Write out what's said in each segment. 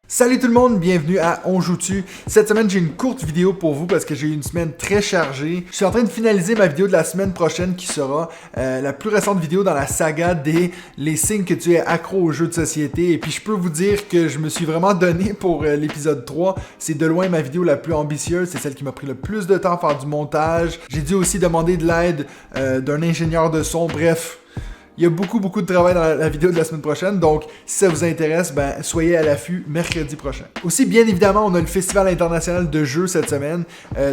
Salut tout le monde, bienvenue à On Joue-tu. Cette semaine, j'ai une courte vidéo pour vous parce que j'ai eu une semaine très chargée. Je suis en train de finaliser ma vidéo de la semaine prochaine qui sera la plus récente vidéo dans la saga des les signes que tu es accro aux jeux de société. Et puis je peux vous dire que je me suis vraiment donné pour l'épisode 3. C'est de loin ma vidéo la plus ambitieuse, c'est celle qui m'a pris le plus de temps à faire du montage. J'ai dû aussi demander de l'aide d'un ingénieur de son, bref. Il y a beaucoup de travail dans la vidéo de la semaine prochaine, donc si ça vous intéresse, soyez à l'affût mercredi prochain. Aussi, bien évidemment, on a le Festival international de jeux cette semaine,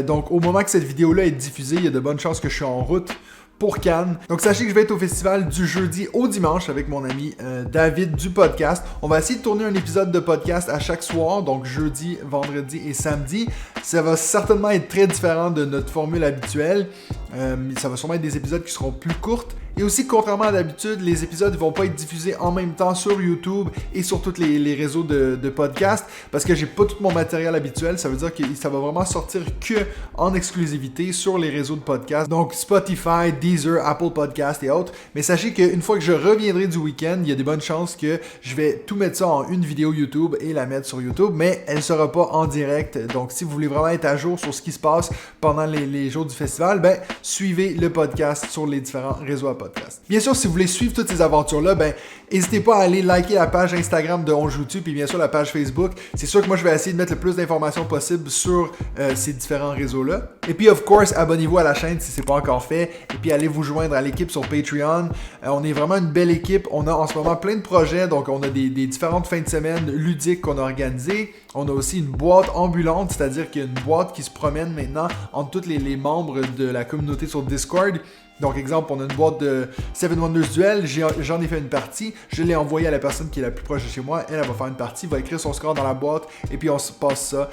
donc au moment que cette vidéo-là est diffusée, il y a de bonnes chances que je suis en route pour Cannes. Donc sachez que je vais être au festival du jeudi au dimanche avec mon ami David du podcast. On va essayer de tourner un épisode de podcast à chaque soir, donc jeudi, vendredi et samedi. Ça va certainement être très différent de notre formule habituelle. Ça va sûrement être des épisodes qui seront plus courtes. Et aussi, contrairement à d'habitude, les épisodes ne vont pas être diffusés en même temps sur YouTube et sur tous les réseaux de podcast parce que j'ai pas tout mon matériel habituel. Ça veut dire que ça va vraiment sortir que en exclusivité sur les réseaux de podcast. Donc Spotify, Deezer, Apple Podcast et autres. Mais sachez qu'une fois que je reviendrai du week-end, il y a des bonnes chances que je vais tout mettre ça en une vidéo YouTube et la mettre sur YouTube, mais elle ne sera pas en direct. Donc si vous voulez vraiment être à jour sur ce qui se passe pendant les jours du festival, suivez le podcast sur les différents réseaux à podcast. Bien sûr, si vous voulez suivre toutes ces aventures-là, n'hésitez pas à aller liker la page Instagram de On Joue-tu, puis bien sûr la page Facebook. C'est sûr que moi, je vais essayer de mettre le plus d'informations possible sur ces différents réseaux-là. Et puis, of course, abonnez-vous à la chaîne si ce n'est pas encore fait. Et puis, allez vous joindre à l'équipe sur Patreon. On est vraiment une belle équipe. On a en ce moment plein de projets. Donc, on a des différentes fins de semaine ludiques qu'on a organisées. On a aussi une boîte ambulante, c'est-à-dire qu'il y a une boîte qui se promène maintenant entre tous les membres de la communauté sur Discord. Donc, exemple, on a une boîte de Seven Wonders Duel, j'en ai fait une partie, je l'ai envoyée à la personne qui est la plus proche de chez moi, elle va faire une partie, va écrire son score dans la boîte, et puis on se passe ça.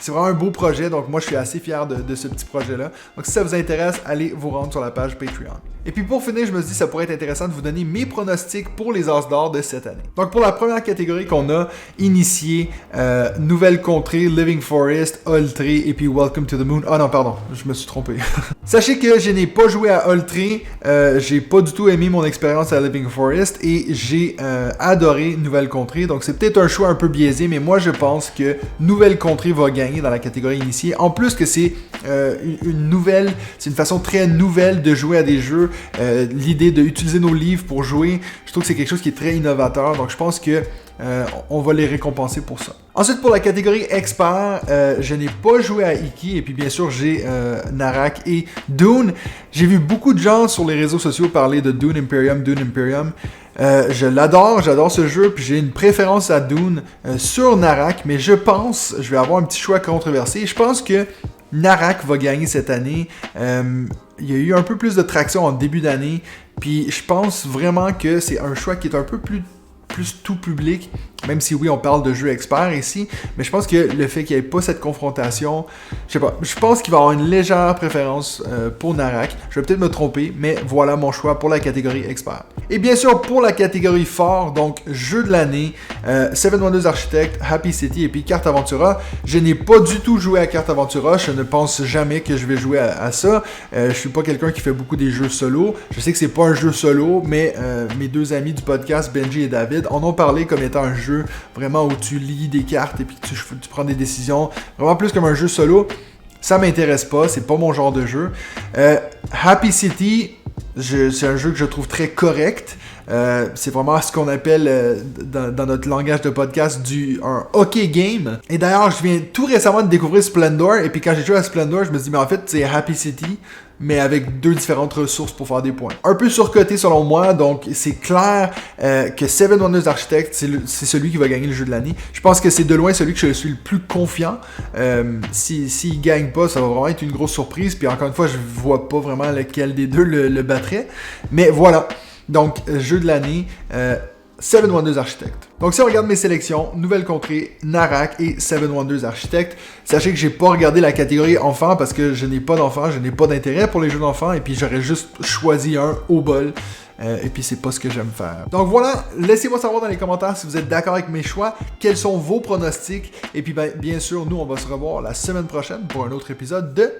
C'est vraiment un beau projet, donc moi je suis assez fier de ce petit projet-là. Donc si ça vous intéresse, allez vous rendre sur la page Patreon. Et puis pour finir, je me dis que ça pourrait être intéressant de vous donner mes pronostics pour les As d'or de cette année. Donc pour la première catégorie qu'on a initiée, Nouvelle Contrée, Living Forest, Oltré et puis Welcome to the Moon. Ah non, pardon, je me suis trompé. Sachez que je n'ai pas joué à Oltré, j'ai pas du tout aimé mon expérience à Living Forest et j'ai adoré Nouvelle Contrée. Donc c'est peut-être un choix un peu biaisé, mais moi je pense que Nouvelle Contrée va gagner dans la catégorie initiée. En plus que c'est c'est une façon très nouvelle de jouer à des jeux. L'idée d'utiliser nos livres pour jouer, je trouve que c'est quelque chose qui est très innovateur. Donc je pense que on va les récompenser pour ça. Ensuite, pour la catégorie expert, je n'ai pas joué à Iki et puis bien sûr j'ai Narak et Dune. J'ai vu beaucoup de gens sur les réseaux sociaux parler de Dune Imperium. Je l'adore, j'adore ce jeu, puis j'ai une préférence à Dune sur Narak, mais je vais avoir un petit choix controversé. Je pense que Narak va gagner cette année. Il y a eu un peu plus de traction en début d'année, puis je pense vraiment que c'est un choix qui est un peu plus tout public, même si oui, on parle de jeux experts ici, mais je pense que le fait qu'il n'y ait pas cette confrontation, je sais pas, je pense qu'il va y avoir une légère préférence pour Narak. Je vais peut-être me tromper, mais voilà mon choix pour la catégorie expert. Et bien sûr, pour la catégorie fort, donc jeu de l'année, Seven Wonders Architect, Happy City et puis Carte Aventura. Je n'ai pas du tout joué à Carte Aventura, je ne pense jamais que je vais jouer à ça. Je suis pas quelqu'un qui fait beaucoup des jeux solo. Je sais que c'est pas un jeu solo, mais mes deux amis du podcast, Benji et David, en ont parlé comme étant un jeu vraiment où tu lis des cartes et puis tu prends des décisions, vraiment plus comme un jeu solo. Ça m'intéresse pas, c'est pas mon genre de jeu. Happy City, c'est un jeu que je trouve très correct. C'est vraiment ce qu'on appelle dans notre langage de podcast un hockey game. Et d'ailleurs, je viens tout récemment de découvrir Splendor. Et puis quand j'ai joué à Splendor, je me suis dit, mais en fait, c'est Happy City, mais avec deux différentes ressources pour faire des points. Un peu surcoté selon moi, donc c'est clair que Seven Wonders Architect, c'est celui qui va gagner le jeu de l'année. Je pense que c'est de loin celui que je suis le plus confiant. S'il gagne pas, ça va vraiment être une grosse surprise. Puis encore une fois, je vois pas vraiment lequel des deux le battrait. Mais voilà. Donc, jeu de l'année, Seven Wonders Architect. Donc, si on regarde mes sélections, Nouvelle Contrée, Narak et Seven Wonders Architect, sachez que j'ai pas regardé la catégorie enfant parce que je n'ai pas d'enfant, je n'ai pas d'intérêt pour les jeux d'enfants et puis j'aurais juste choisi un au bol. Et puis c'est pas ce que j'aime faire. Donc voilà, laissez-moi savoir dans les commentaires si vous êtes d'accord avec mes choix, quels sont vos pronostics. Et puis bien sûr, nous on va se revoir la semaine prochaine pour un autre épisode de